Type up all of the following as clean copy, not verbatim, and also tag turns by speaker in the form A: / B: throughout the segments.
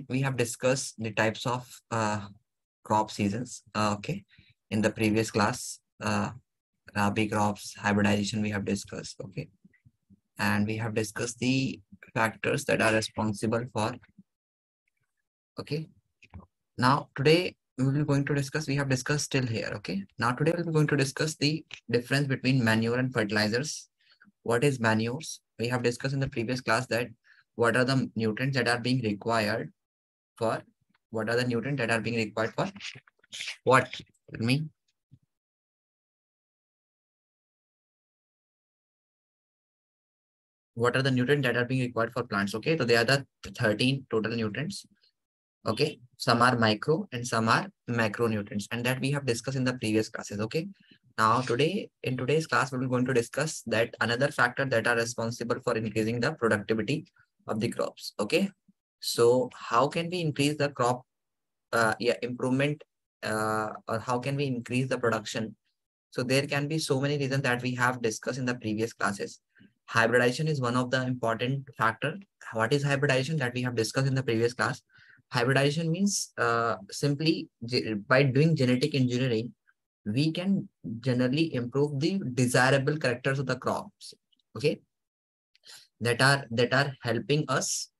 A: we have discussed the types of crop seasons, okay, in the previous class. Rabi crops, hybridization we have discussed, okay, and we have discussed the factors that are responsible for, okay. Now today we will be going to discuss, we have discussed till here, okay. Now today we'll be going to discuss the difference between manure and fertilizers. What is manures? We have discussed in the previous class that what are the nutrients that are being required for, what are the nutrients that are being required for what? Tell me. What are the nutrients that are being required for plants? Okay, so they are the 13 total nutrients. Okay, some are micro and some are macronutrients, and that we have discussed in the previous classes. Okay, now today in today's class we are going to discuss that another factor that are responsible for increasing the productivity of the crops. Okay, so how can we increase the crop improvement, or how can we increase the production? So there can be so many reasons that we have discussed in the previous classes. Hybridization is one of the important factor. What is hybridization that we have discussed in the previous class? Hybridization means simply by doing genetic engineering, we can generally improve the desirable characters of the crops. Okay, that are helping us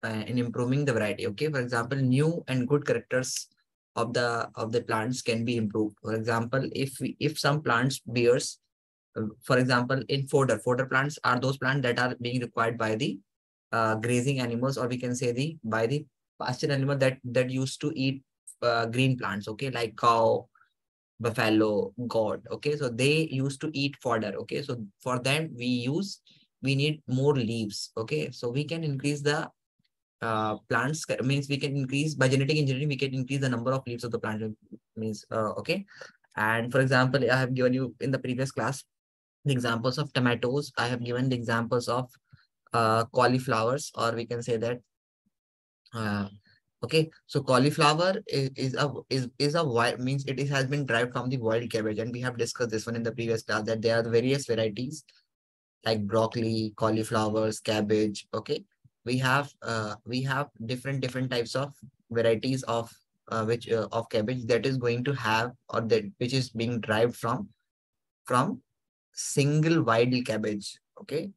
A: in improving the variety. Okay, for example, new and good characters of the plants can be improved. For example, if some plants bears, for example, in fodder plants are those plants that are being required by the grazing animals, or we can say the by the pasture animal that used to eat green plants, okay, like cow, buffalo, goat. Okay, so they used to eat fodder. Okay, so for them we need more leaves. Okay, so we can increase the plants, means we can increase by genetic engineering, we can increase the number of leaves of the plant, means okay. And for example, I have given you in the previous class the examples of tomatoes. I have given the examples of cauliflowers, or we can say that uh, okay. So cauliflower is a wild, means it has been derived from the wild cabbage, and we have discussed this one in the previous class that there are various varieties like broccoli, cauliflowers, cabbage. Okay, we have different types of varieties of which of cabbage that is going to have, or that which is being derived from single wild cabbage. Okay,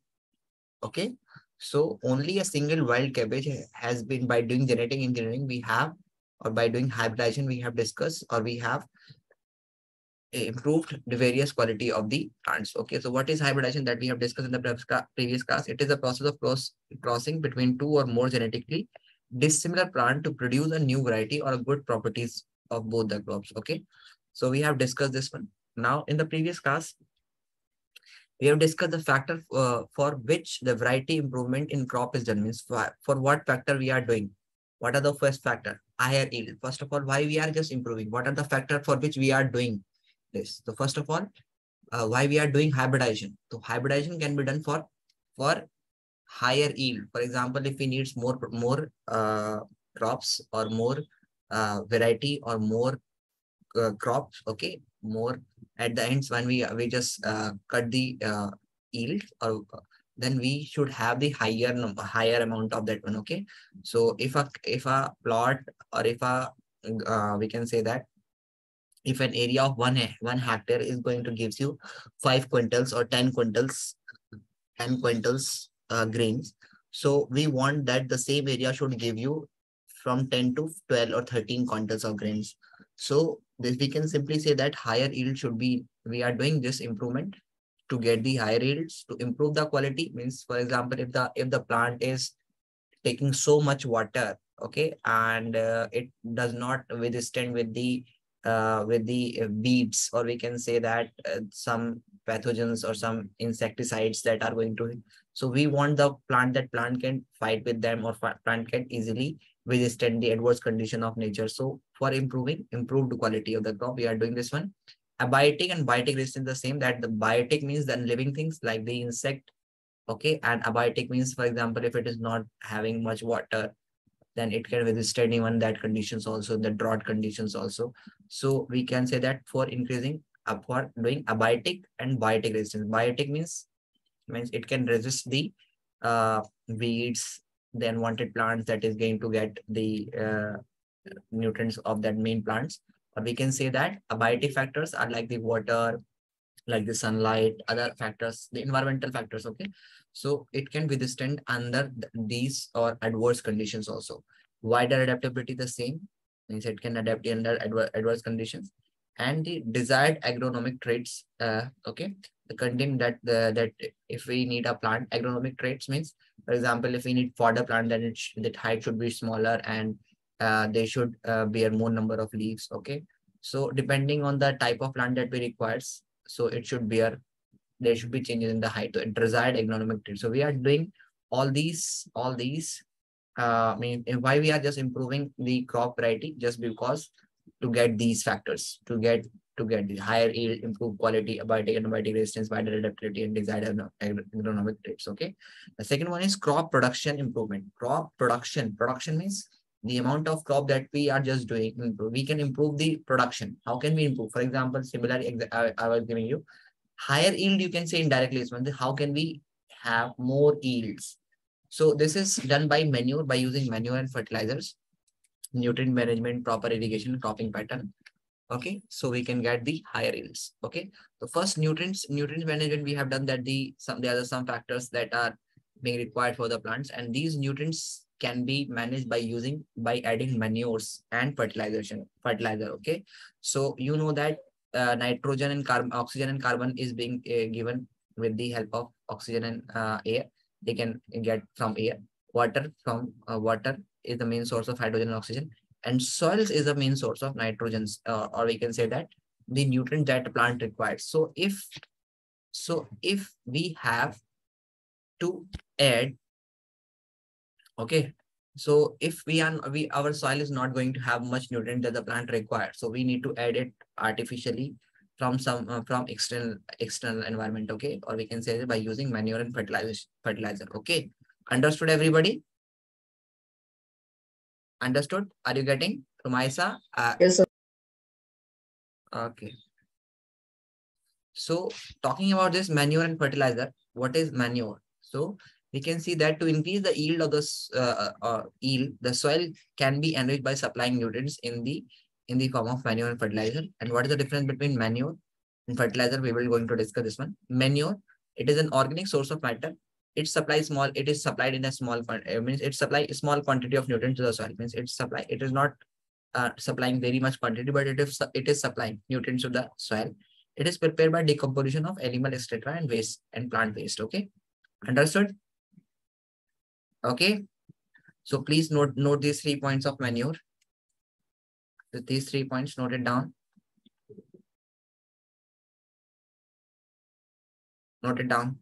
A: okay. So only a single wild cabbage has been, by doing genetic engineering we have, or by doing hybridization we have discussed, or we have improved the various quality of the plants. Okay, so what is hybridization that we have discussed in the previous class? It is a process of crossing between two or more genetically dissimilar plant to produce a new variety or a good properties of both the crops. Okay, so we have discussed this one. Now in the previous class we have discussed the factor for which the variety improvement in crop is done. Means for what factor we are doing. What are the first factor? Higher yield. First of all, why we are just improving? What are the factor for which we are doing this? So first of all, why we are doing hybridization? So hybridization can be done for higher yield. For example, if we need more crops, or more variety, or more crops, okay, more at the ends when we just cut the yield, or then we should have the higher amount of that one. Okay, so if a plot, or if a we can say that if an area of 1 hectare is going to gives you 5 quintals or 10 quintals grains, so we want that the same area should give you from 10 to 12 or 13 quintals of grains. So this we can simply say that higher yield should be, we are doing this improvement to get the higher yields, to improve the quality. Means for example, if the plant is taking so much water, okay, and it does not withstand with the weeds, or we can say that some pathogens or some insecticides that are going to, so we want the plant, that plant can fight with them, or plant can easily withstand the adverse condition of nature. So for improved quality of the crop, we are doing this one. Abiotic and biotic resistance the same, that the biotic means the living things like the insect. Okay, and abiotic means, for example, if it is not having much water, then it can withstand even that conditions also, the drought conditions also. So we can say that for increasing, for doing abiotic and biotic resistance. Biotic means it can resist the weeds, the unwanted plants that is going to get the nutrients of that main plants. Or we can say that abiotic factors are like the water, like the sunlight, other factors, the environmental factors. Okay, so it can withstand under these or adverse conditions also. Wider adaptability the same, means it can adapt under adverse conditions. And the desired agronomic traits. Okay, the content that that if we need a plant, agronomic traits means, for example, if we need fodder plant, then that height should be smaller, and they should bear more number of leaves. Okay, so depending on the type of plant that we requires, so it should bear, there should be changes in the height. So it desired agronomic traits. So we are doing all these I mean, why we are just improving the crop variety, just because to get these factors, to get the higher yield, improved quality, abiotic and abiotic resistance, wider adaptability, and desired agronomic traits. Okay, the second one is crop production improvement. Production means the amount of crop that we are just doing. We can improve the production. How can we improve? For example, similarly, I was giving you higher yield. You can say indirectly is one. How can we have more yields? So this is done by manure, by using manure and fertilizers, nutrient management, proper irrigation, cropping pattern. Okay, so we can get the higher yields. Okay, so first, nutrients management, we have done that. There are some factors that are being required for the plants, and these nutrients can be managed by adding manures and fertilizer. Okay, so you know that nitrogen and carbon, oxygen and carbon is being given with the help of oxygen and air. They can get from air. Water is the main source of hydrogen and oxygen, and soils is the main source of nitrogens, or we can say that the nutrient that the plant requires. So if we have to add, okay, so if our soil is not going to have much nutrient that the plant requires, so we need to add it artificially from from external environment. Okay, or we can say that by using manure and fertilizer. Okay, understood everybody? Understood? Are you getting, Rumaisa?
B: Yes, sir.
A: Okay. So talking about this manure and fertilizer, what is manure? So we can see that to increase the yield of yield, the soil can be enriched by supplying nutrients in the form of manure and fertilizer. And what is the difference between manure and fertilizer? We will going to discuss this one. Manure, it is an organic source of matter. It is supplied in a small means it supply a small quantity of nutrients to the soil. Means it is not supplying very much quantity, but it is supplying nutrients to the soil. It is prepared by decomposition of animal etc. and waste and plant waste. Okay, understood? Okay, so please note these 3 points of manure. These 3 points, note it down. Note it down.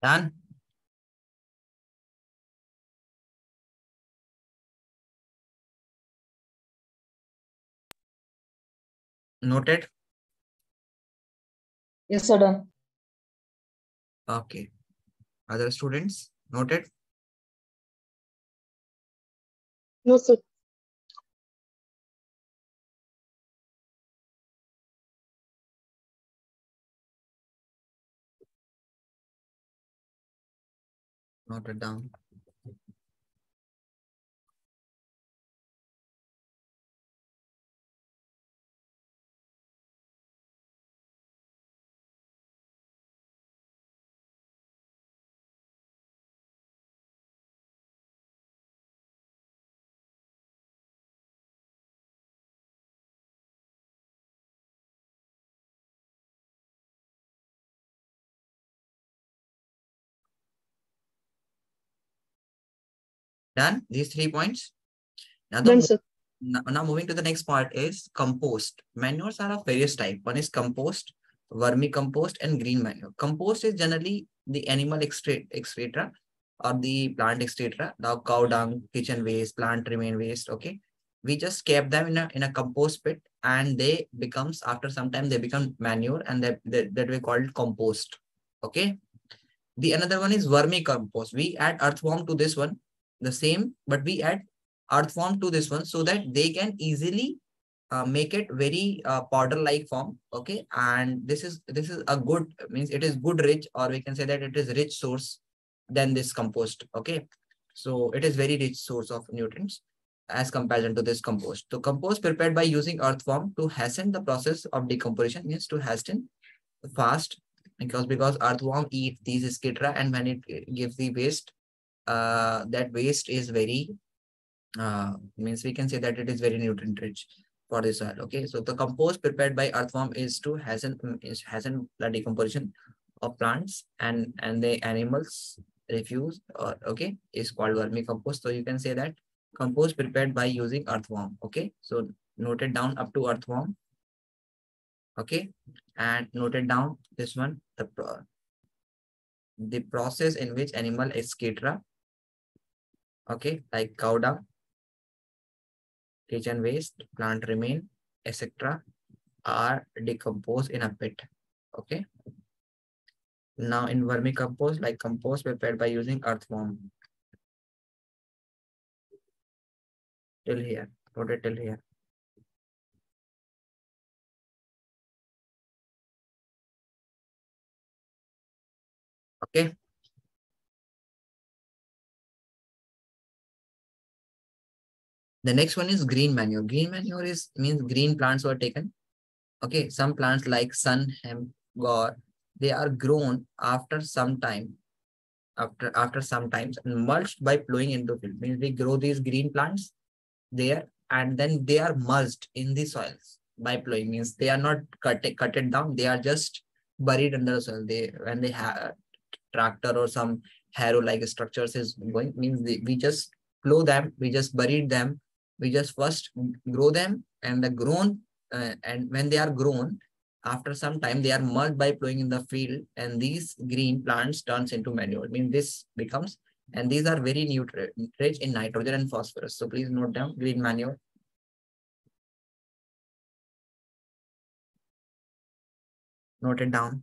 A: Done. Noted.
B: Yes, sir, done.
A: Okay. Other students, noted.
B: No, sir.
A: Noted down. Done? These 3 points. Now,
B: Done, sir.
A: now moving to the next part is compost. Manures are of various type. One is compost, vermicompost, and green manure. Compost is generally the animal excreta or the plant excreta. Now cow dung, kitchen waste, plant remain waste. Okay, we just kept them in a compost pit, and they becomes after some time they become manure, and that we call it compost. Okay. The another one is vermicompost. We add earthworm to this one, the same, but we add earthworm to this one so that they can easily make it very powder-like form. Okay, and this is a good, means it is good rich, or we can say that it is rich source than this compost. Okay, so it is very rich source of nutrients as comparison to this compost. So compost prepared by using earthworm to hasten the process of decomposition, means to hasten fast, because earthworm eat these skittra, and when it gives the waste, that waste is very means we can say that it is very nutrient rich for the soil. Okay, so the compost prepared by earthworm is to hasten the decomposition of plants and the animals refuse, or okay, is called vermicompost. So you can say that compost prepared by using earthworm. Okay, so noted down up to earthworm. Okay, and noted down this one, the process in which animal excreta, okay, like cow dung, kitchen waste, plant remain, etc., are decomposed in a pit. Okay, now in vermicompost, like compost prepared by using earthworm. Till here, noted till here. Okay, the next one is green manure. Green manure is means green plants were taken. Okay, some plants like sun, hemp, gore, they are grown after some time, after some times, and mulched by plowing into field. Means we grow these green plants there, and then they are merged in the soils by plowing. Means they are not cut it down, they are just buried under the soil. They, when they have tractor or some harrow like structures is going, means we just plow them, we just buried them, we just first grow them, and the grown and when they are grown, after some time they are merged by plowing in the field, and these green plants turns into manure. I mean, this becomes, and these are very rich in nitrogen and phosphorus. So please note down green manure. Note it down.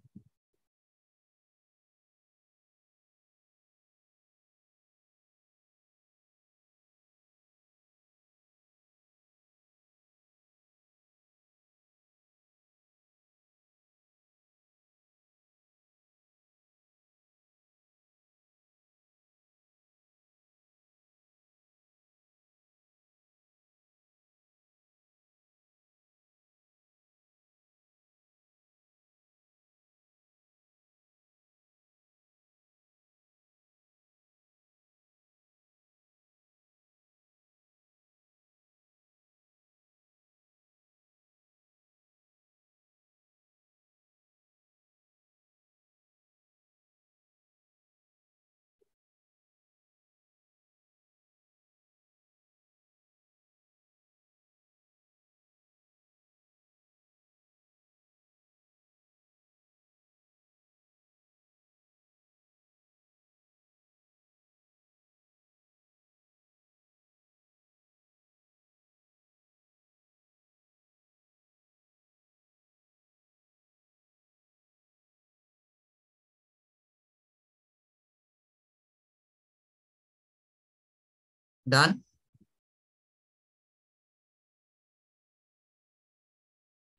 A: Done.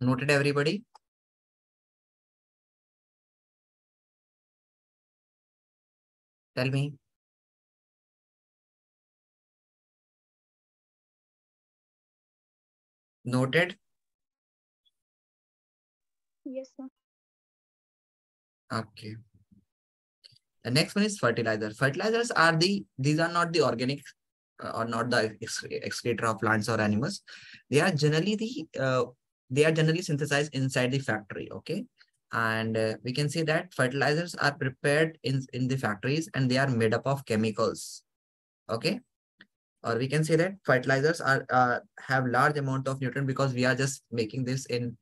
A: Noted, everybody. Tell me. Noted.
B: Yes, sir.
A: Okay. The next one is fertilizer. Fertilizers are these are not the organic or not the excreta of plants or animals. They are generally they are generally synthesized inside the factory. Okay, and we can say that fertilizers are prepared in the factories, and they are made up of chemicals. Okay, or we can say that fertilizers are have large amount of nutrient because we are just making this in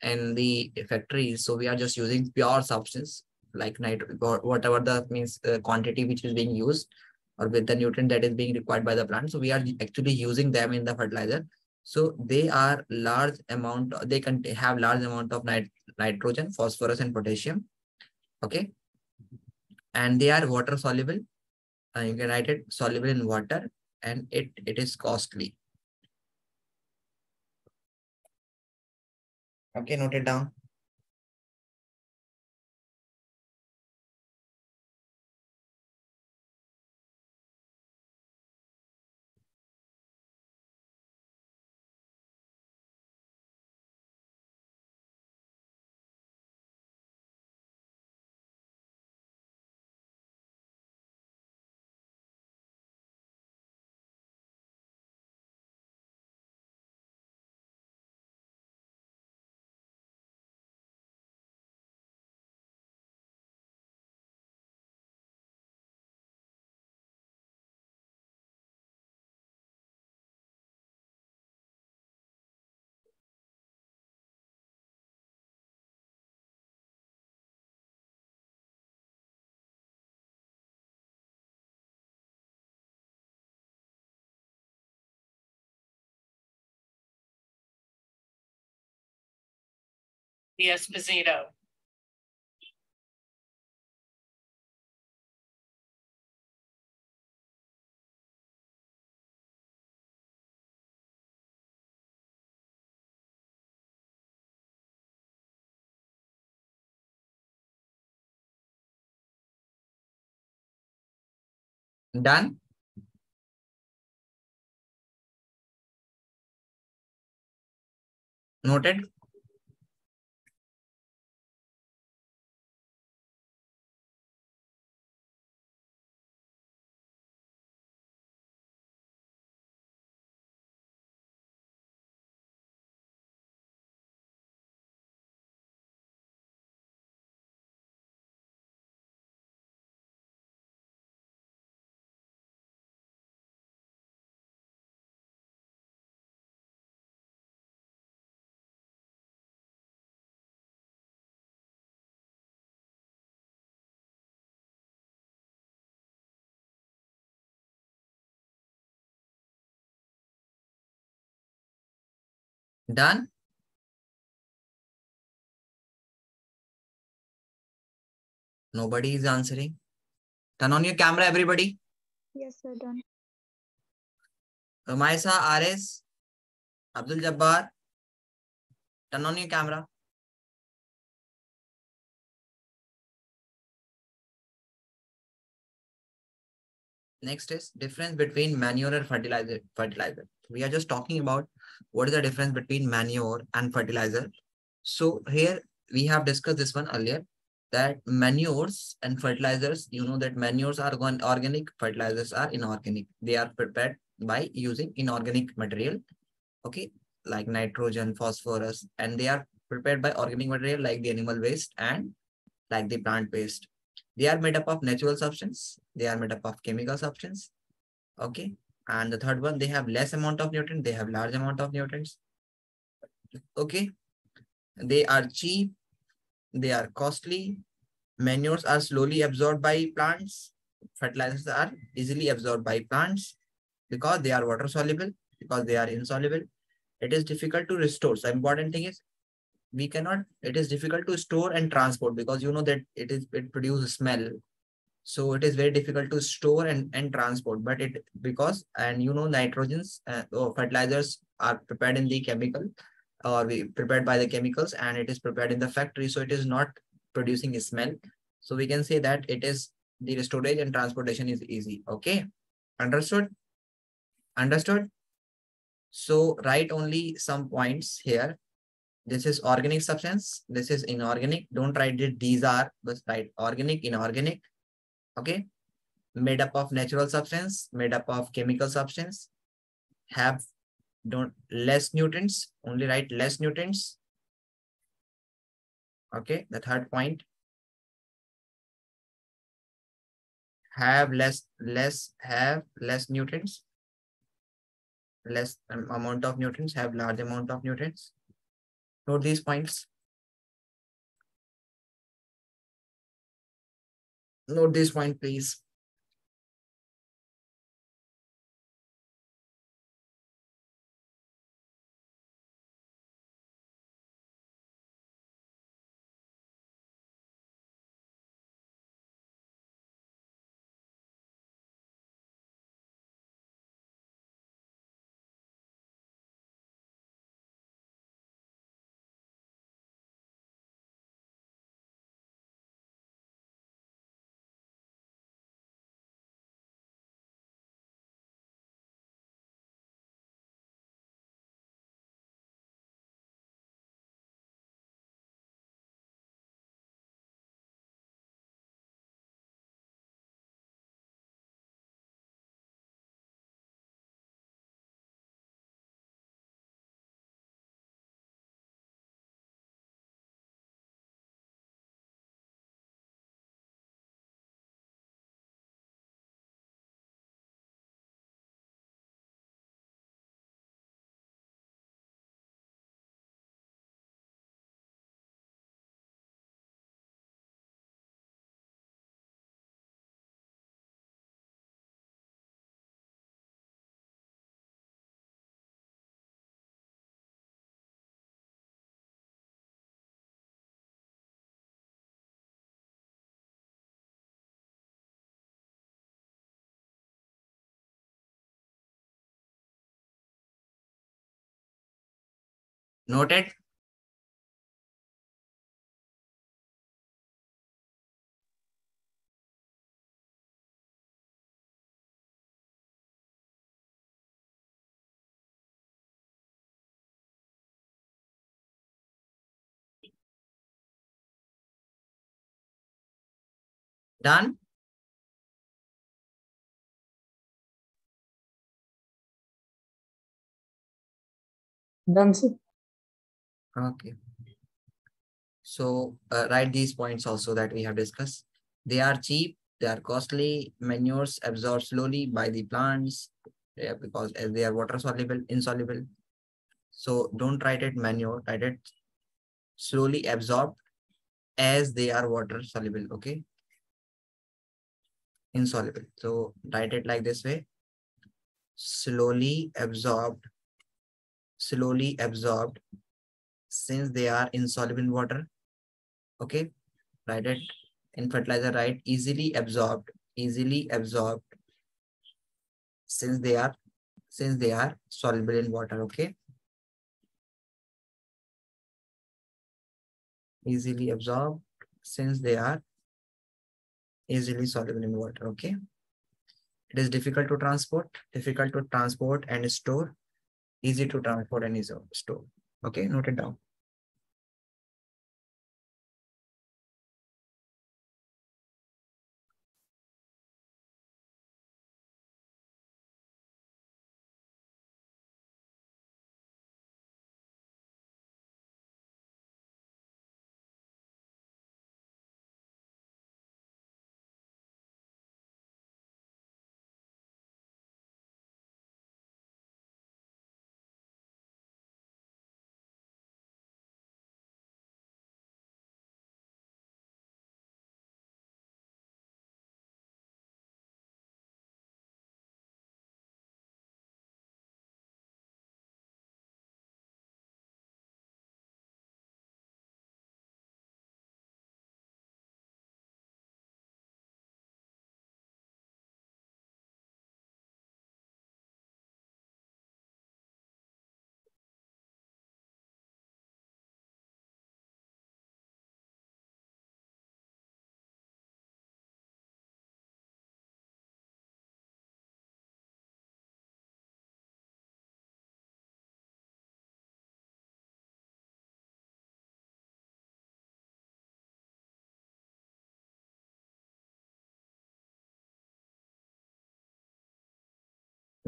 A: the factories. So we are just using pure substance like nitrogen or whatever the means quantity which is being used or with the nutrient that is being required by the plant. So we are actually using them in the fertilizer. So they are large amount, they can have large amount of nitrogen, phosphorus and potassium. Okay. And they are water soluble. You can write it soluble in water, and it is costly. Okay, note it down.
C: Esposito.
A: Done. Noted. Done. Nobody is answering. Turn on your camera, everybody.
B: Yes, sir, done.
A: Rumaisa, Ares, Abdul Jabbar, turn on your camera. Next is difference between manure and fertilizer. Fertilizer. We are just talking about what is the difference between manure and fertilizer. So here we have discussed this one earlier, that manures and fertilizers, you know that manures are organic, fertilizers are inorganic. They are prepared by using inorganic material, okay, like nitrogen, phosphorus, and they are prepared by organic material like the animal waste and like the plant waste. They are made up of natural substance. They are made up of chemical substance. Okay. And the third one, they have less amount of nutrient. They have large amount of nutrients. Okay. They are cheap. They are costly. Manures are slowly absorbed by plants. Fertilizers are easily absorbed by plants because they are water soluble, because they are insoluble. It is difficult to restore. So important thing is we cannot, it is difficult to store and transport because you know that it produces smell. So it is very difficult to store and transport, but it because, and you know, nitrogens or fertilizers are prepared in the chemical or we prepared by the chemicals and it is prepared in the factory. So it is not producing a smell. So we can say that it is the storage and transportation is easy. Okay. Understood? Understood? So write only some points here. This is organic substance. This is inorganic. Don't write it. These are, but write organic, inorganic. Okay. Made up of natural substance, made up of chemical substance, have don't less nutrients, only write less nutrients. Okay. The third point, have less nutrients. less amount of nutrients have large amount of nutrients. Note these points. Note this point, please. Noted. Done.
B: Done, sir.
A: Okay. So write these points also that we have discussed. They are cheap, they are costly, manures absorb slowly by the plants, yeah, because as they are water soluble, insoluble. So don't write it manure, write it slowly absorbed as they are water soluble, okay? Insoluble. So write it like this way. Slowly absorbed since they are insoluble in water, okay? Write it in fertilizer, write easily absorbed since they are soluble in water, okay? Easily absorbed since they are easily soluble in water, okay? It is difficult to transport and store, easy to transport and easy to store. Okay, note it down.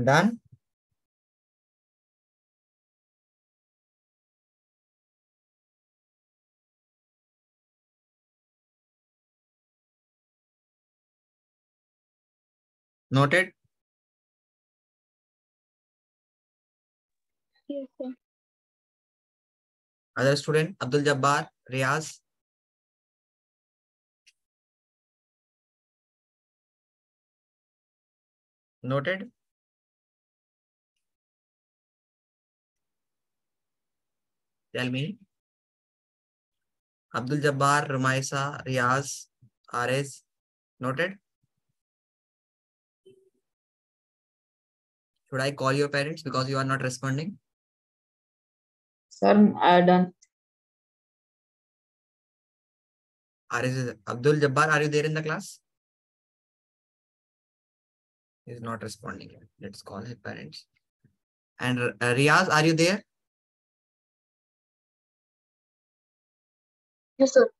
A: Done? Noted?
C: Yes, sir.
A: Other student, Abdul Jabbar, Riaz. Noted. Tell me. Abdul Jabbar, Rumaisa, Riaz, Arez. Noted. Should I call your parents because you are not responding?
B: Sir, I done.
A: Arez, Abdul Jabbar, are you there in the class? He is not responding. Let's call his parents. And Riaz, are you there?
C: Yes, sir.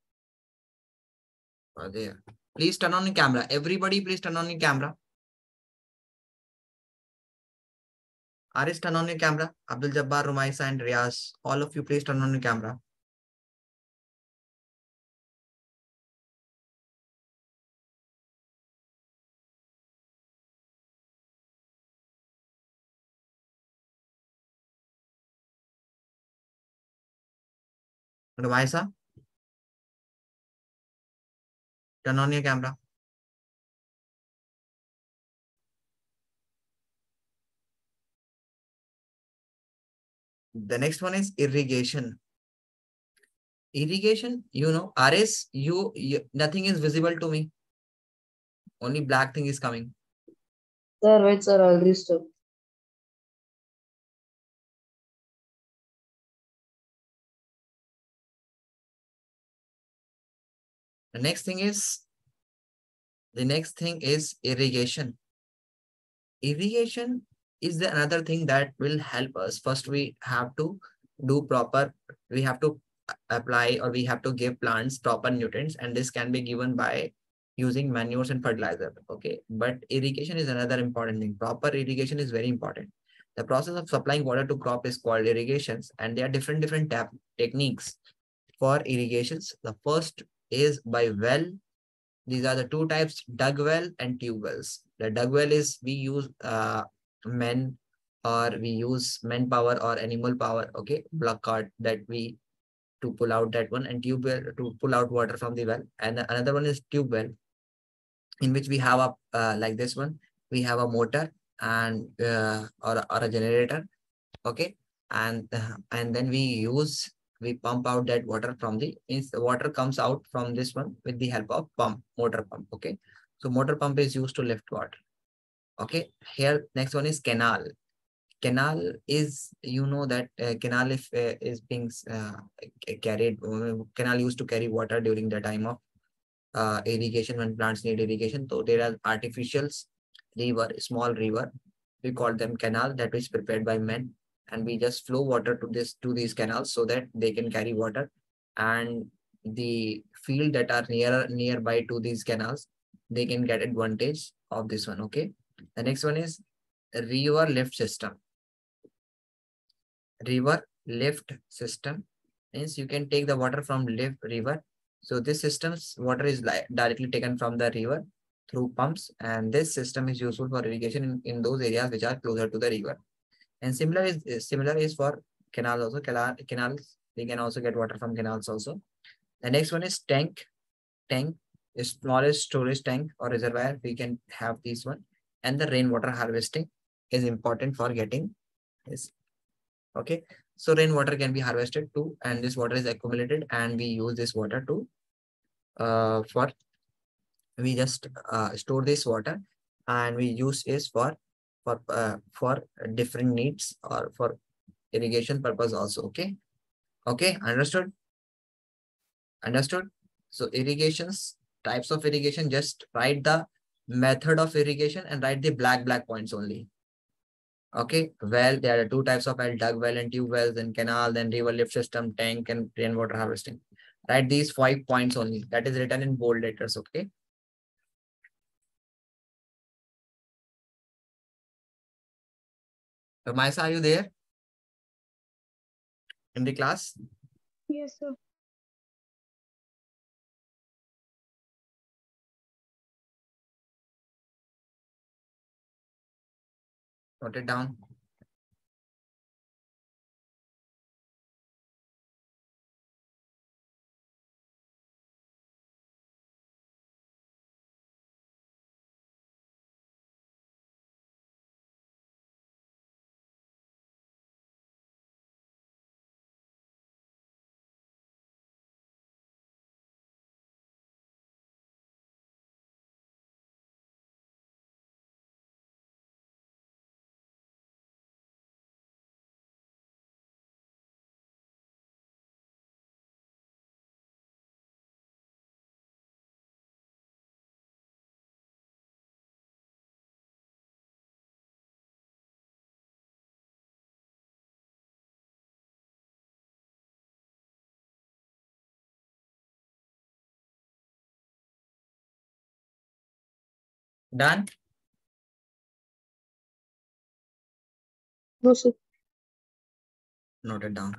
A: There. Please turn on your camera. Everybody, please turn on your camera. Aris, turn on your camera. Abdul Jabbar, Rumaisa, and Riaz. All of you, please turn on your camera. Rumaisa, turn on your camera. The next one is irrigation. Irrigation, Aris, you nothing is visible to me. Only black thing is coming.
B: Sir, wait, sir, I'll restart.
A: The next thing is irrigation. Irrigation is the another thing that will help us. First, we have to do proper, we have to apply or we have to give plants proper nutrients, and this can be given by using manures and fertilizer. Okay, but irrigation is another important thing. Proper irrigation is very important. The process of supplying water to crop is called irrigations, and there are different techniques for irrigations. The first is by well. These are the two types, dug well and tube wells. The dug well is we use men or we use manpower or animal power, okay, block cart that we to pull out that one, and tube well to pull out water from the well. And another one is tube well, in which we have a like this one, we have a motor and or a generator, okay, and then we pump out that water from means the water comes out from this one with the help of motor pump, okay. So motor pump is used to lift water, okay. Here next one is canal. Canal is, that canal if is being carried, canal used to carry water during the time of irrigation, when plants need irrigation. So there are artificials river, small river, we call them canal, that is prepared by men, and we just flow water to these canals so that they can carry water, and the field that are nearby to these canals, they can get advantage of this one, okay. The next one is river lift system. River lift system means you can take the water from river. So this system's water is directly taken from the river through pumps, and this system is useful for irrigation in those areas which are closer to the river. And similar is for canals also. Canals, we can also get water from canals also. The next one is tank. Tank is smallest storage tank or reservoir. We can have this one. And the rainwater harvesting is important for getting this. Okay. So rainwater can be harvested too, and this water is accumulated, and we use this water to for we just store this water, and we use is for different needs or for irrigation purpose also. Okay. Okay, understood. So irrigations, types of irrigation, just write the method of irrigation and write the black points only. Okay, well, there are two types of well, dug well and tube wells, then canal, then river lift system, tank, and rainwater harvesting. Write these 5 points only. That is written in bold letters, okay? So, Maisa, are you there in the class?
C: Yes, sir.
A: Note it down. Done?
B: No, sir.
A: Note it down.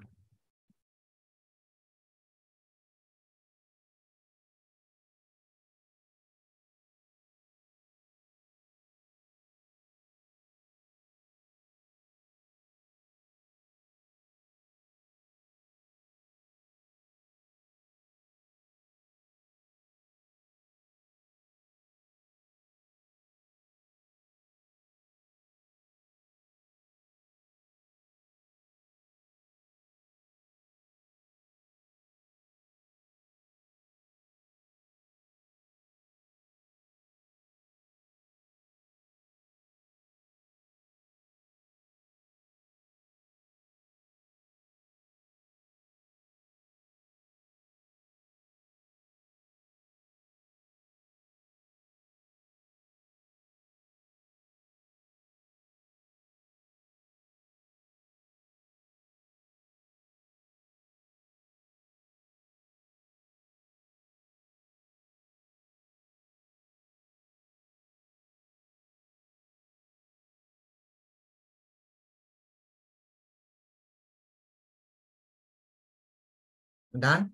A: Done?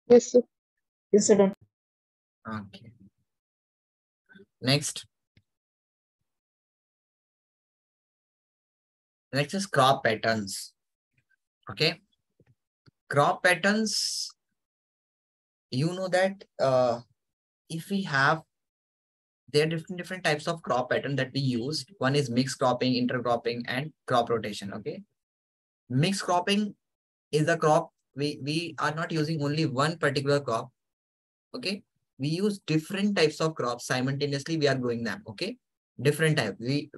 B: Yes, sir. Yes, sir. Done.
A: Okay. Next. Next is crop patterns. Okay. Crop patterns, you know that if we have, there are different types of crop pattern that we use. One is mixed cropping, intercropping, and crop rotation. Okay. Mixed cropping is a crop. We are not using only one particular crop. Okay. We use different types of crops simultaneously. We are growing them. Okay. Different type.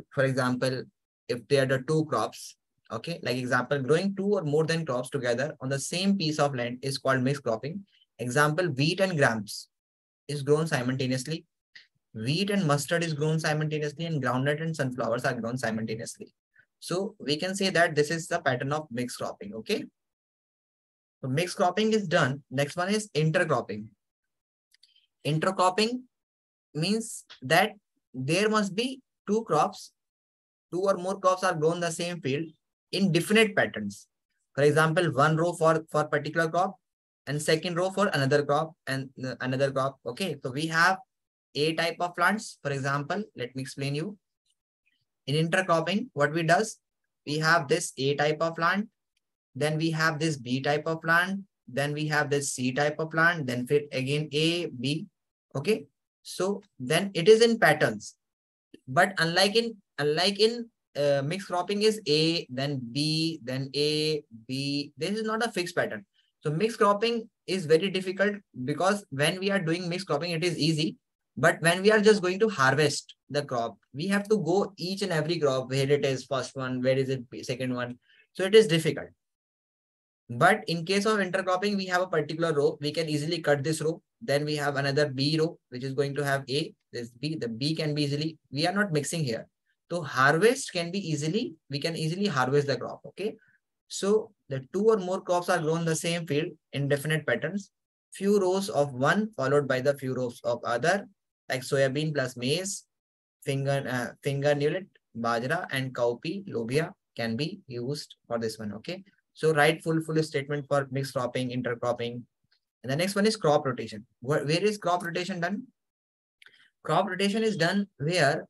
A: For example, if there are the two crops, okay, like example, growing two or more than crops together on the same piece of land is called mixed cropping. Example, wheat and grams is grown simultaneously. Wheat and mustard is grown simultaneously, and groundnut and sunflowers are grown simultaneously. So we can say that this is the pattern of mixed cropping. Okay. So mixed cropping is done. Next one is intercropping. Intercropping means that there must be two crops, two or more crops are grown in the same field in definite patterns. For example, one row for particular crop and second row for another crop and another crop. Okay, so we have a type of plants. For example, let me explain you. In intercropping, what we does, we have this A type of plant, then we have this B type of plant, then we have this C type of plant, then fit again A, B. Okay, so then it is in patterns. But unlike in mixed cropping is A, then B, then A, B. This is not a fixed pattern. So mixed cropping is very difficult because when we are doing mixed cropping, it is easy. But when we are just going to harvest the crop, we have to go each and every crop, where it is first one, where is it second one. So it is difficult. But in case of intercropping, we have a particular row. We can easily cut this row. Then we have another B row, which is going to have A. This B, the B can be easily, we are not mixing here. So harvest can be easily, we can easily harvest the crop. Okay. So the two or more crops are grown in the same field in definite patterns. Few rows of one followed by the few rows of other, like soybean plus maize, finger millet, bajra, and cowpea, lobia can be used for this one. Okay. So write full statement for mixed cropping, intercropping. And the next one is crop rotation. Where is crop rotation done? Crop rotation is done where,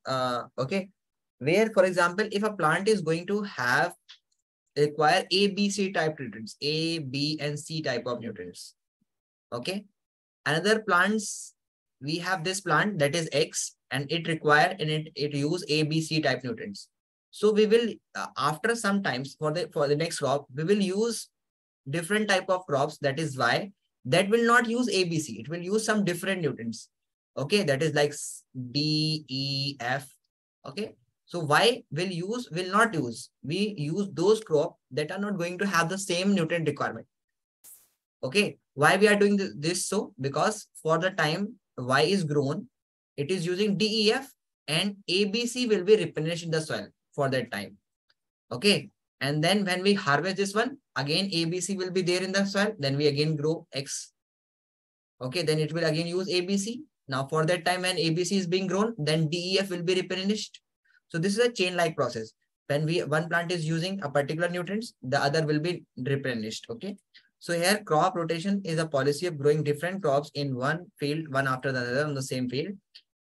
A: where, for example, if a plant is going to have require A, B, C type nutrients, A, B, and C type of nutrients. Okay. Another plants, we have this plant that is X and it require and it use A, B, C type nutrients. So we will after some times for the next crop, we will use different type of crops, that is Y, that will not use ABC. It will use some different nutrients. Okay, that is like D, E, F. Okay. So Y will not use. We use those crop that are not going to have the same nutrient requirement. Okay. Why we are doing this so? Because for the time Y is grown, it is using DEF and ABC will be replenished in the soil for that time. Okay. And then when we harvest this one, again ABC will be there in the soil. Then we again grow X. Okay. Then it will again use ABC. Now for that time when ABC is being grown, then DEF will be replenished. So this is a chain-like process. When one plant is using a particular nutrients, the other will be replenished. Okay. So here crop rotation is a policy of growing different crops in one field, one after the other on the same field.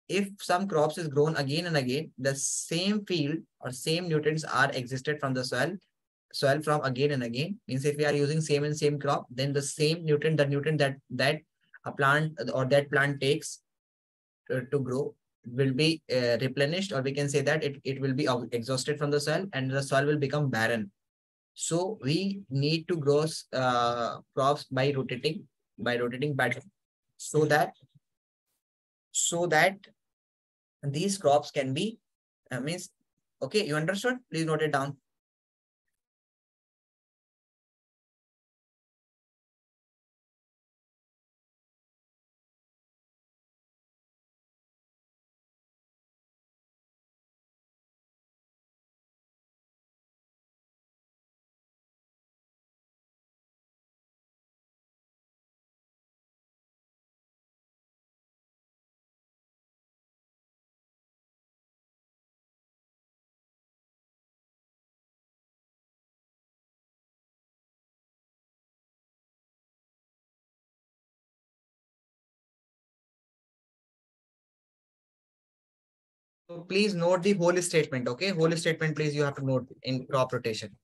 A: If some crops is grown again and again, the same field or same nutrients are existed from the soil from again and again. Means if we are using same and same crop, then the same nutrient, the nutrient that a plant or that plant takes to grow will be replenished, or we can say that it will be exhausted from the soil and the soil will become barren. So we need to grow crops by rotating pattern, so that so that these crops can be means okay, you understood? Please note it down. So please note the whole statement. Okay, whole statement, please, you have to note in crop rotation.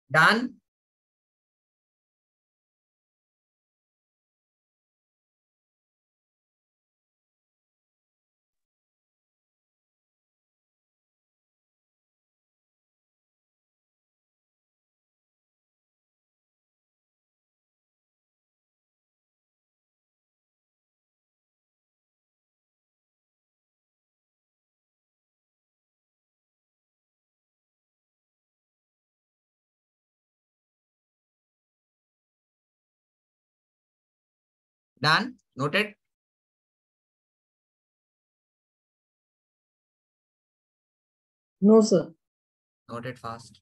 A: Done. Done. Noted.
B: No, sir.
A: Noted fast.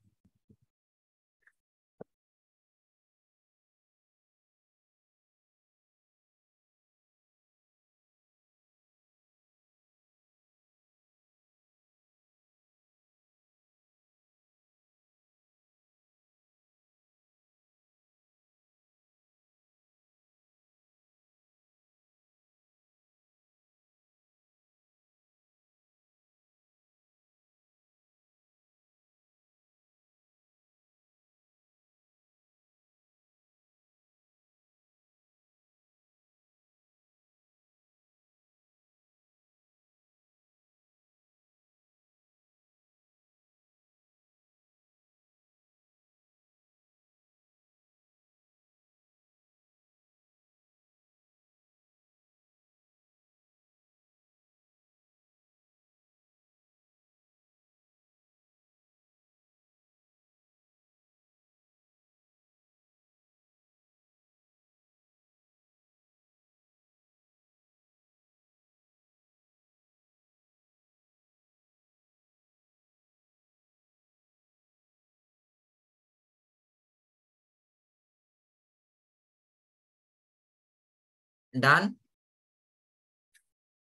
A: Done.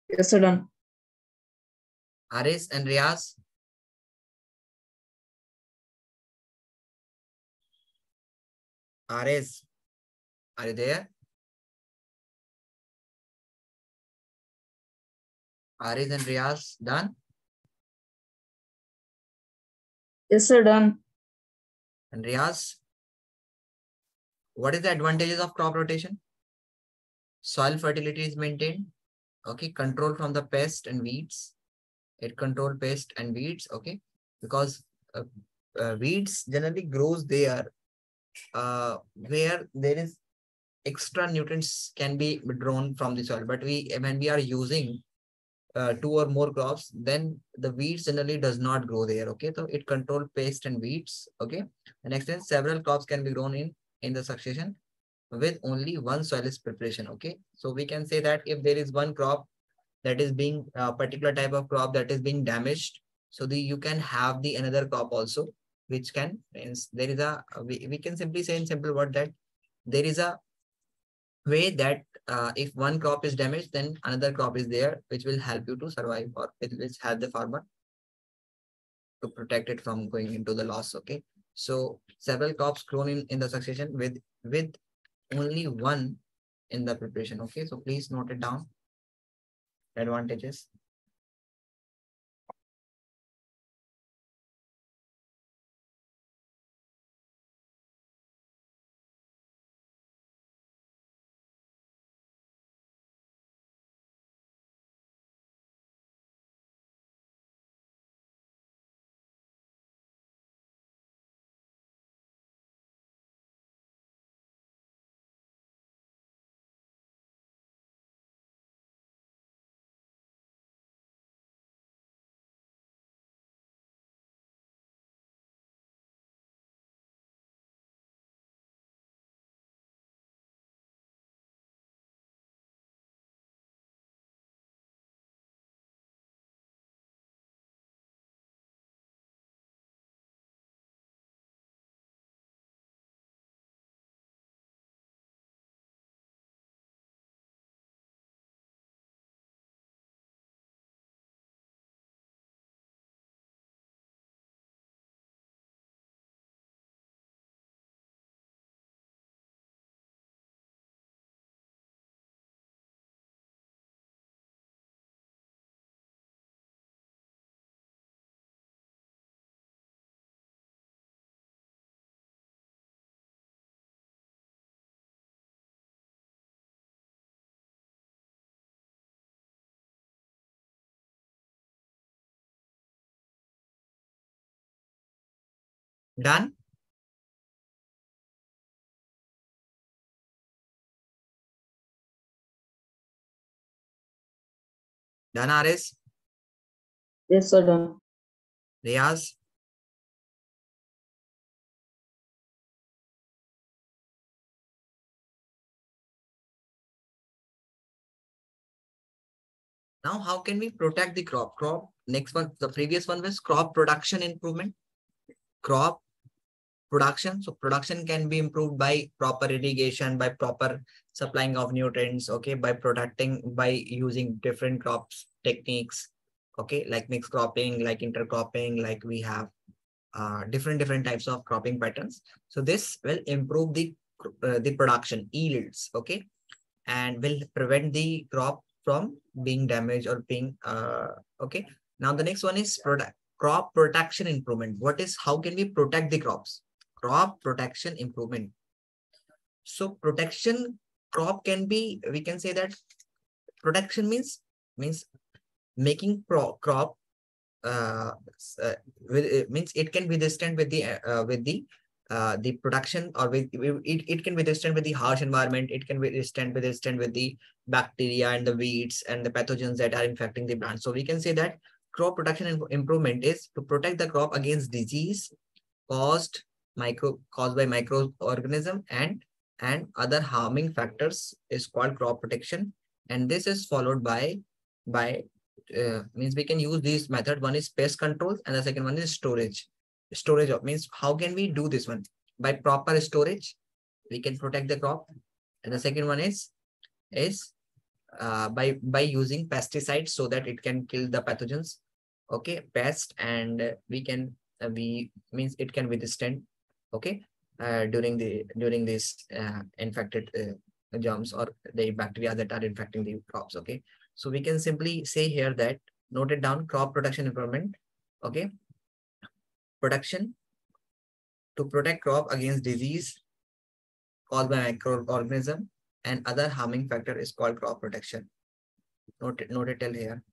B: Yes, sir. Done.
A: Aris and Riaz. Aris, are you there? Aris and Riaz, done.
B: Yes, sir. Done.
A: And Riaz, what is the advantages of crop rotation? Soil fertility is maintained. Okay, control from the pest and weeds. It control pest and weeds. Okay, because uh, weeds generally grows there where there is extra nutrients can be withdrawn from the soil. But when we are using two or more crops, then the weeds generally does not grow there. Okay, so it control pest and weeds. Okay, the next is several crops can be grown in the succession with only one soil preparation. Okay, so we can say that if there is one crop that is being a particular type of crop that is being damaged, so you can have the another crop also which can, there is a, we can simply say in simple word that there is a way that if one crop is damaged, then another crop is there which will help you to survive, or it will help the farmer to protect it from going into the loss. Okay, so several crops grown in the succession with only one in the preparation. Okay, so please note it down. Advantages. Done. Done, Aris.
B: Yes, sir. Done.
A: Riaz. Now, how can we protect the crop? Next one, the previous one was crop production improvement. Crop production. So production can be improved by proper irrigation, by proper supplying of nutrients. Okay, by protecting, by using different crops techniques. Okay, like mixed cropping, like intercropping, like we have different types of cropping patterns. So this will improve the production yields. Okay, and will prevent the crop from being damaged or being okay. Now the next one is crop protection improvement. What is, how can we protect the crops? Crop protection improvement. So protection crop can be, we can say that protection means making crop uh, means it can be resistant with the production, or it can be resistant with the harsh environment. It can be resistant with the bacteria and the weeds and the pathogens that are infecting the plant. So we can say that crop protection improvement is to protect the crop against disease caused caused by microorganism and other harming factors is called crop protection. And this is followed by means we can use this method. One is pest control and the second one is storage of, means how can we do this one? By proper storage we can protect the crop. And the second one is is by using pesticides so that it can kill the pathogens, okay, pest, and we means it can withstand, okay, during this infected germs or the bacteria that are infecting the crops, okay. So we can simply say here that note it down: crop protection improvement, okay, protection to protect crop against disease caused by microorganism and other harming factor is called crop protection. Note it till here.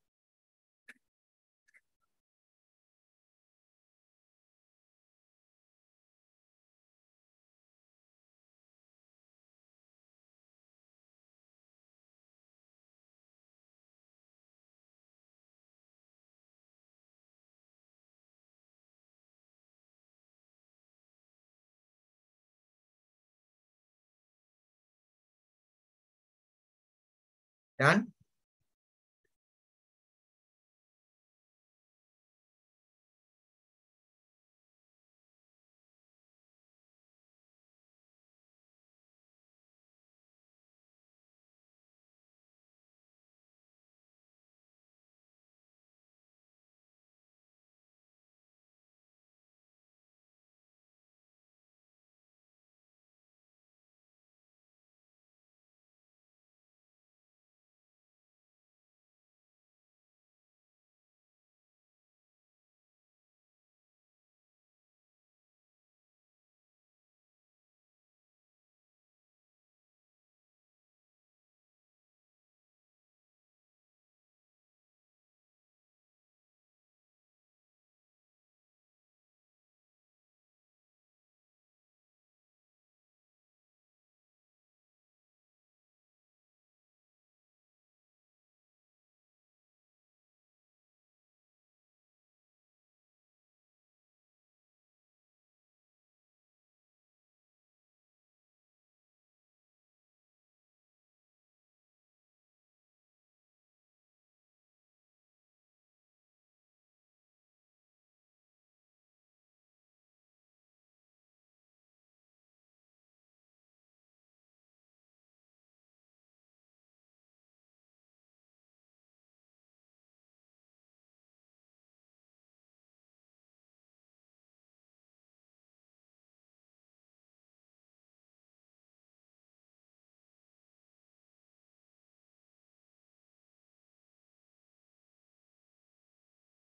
A: Done?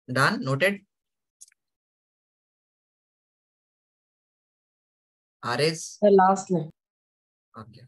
A: Done? Noted? RS?
B: The last one.
A: Okay.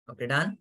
A: Okay, done?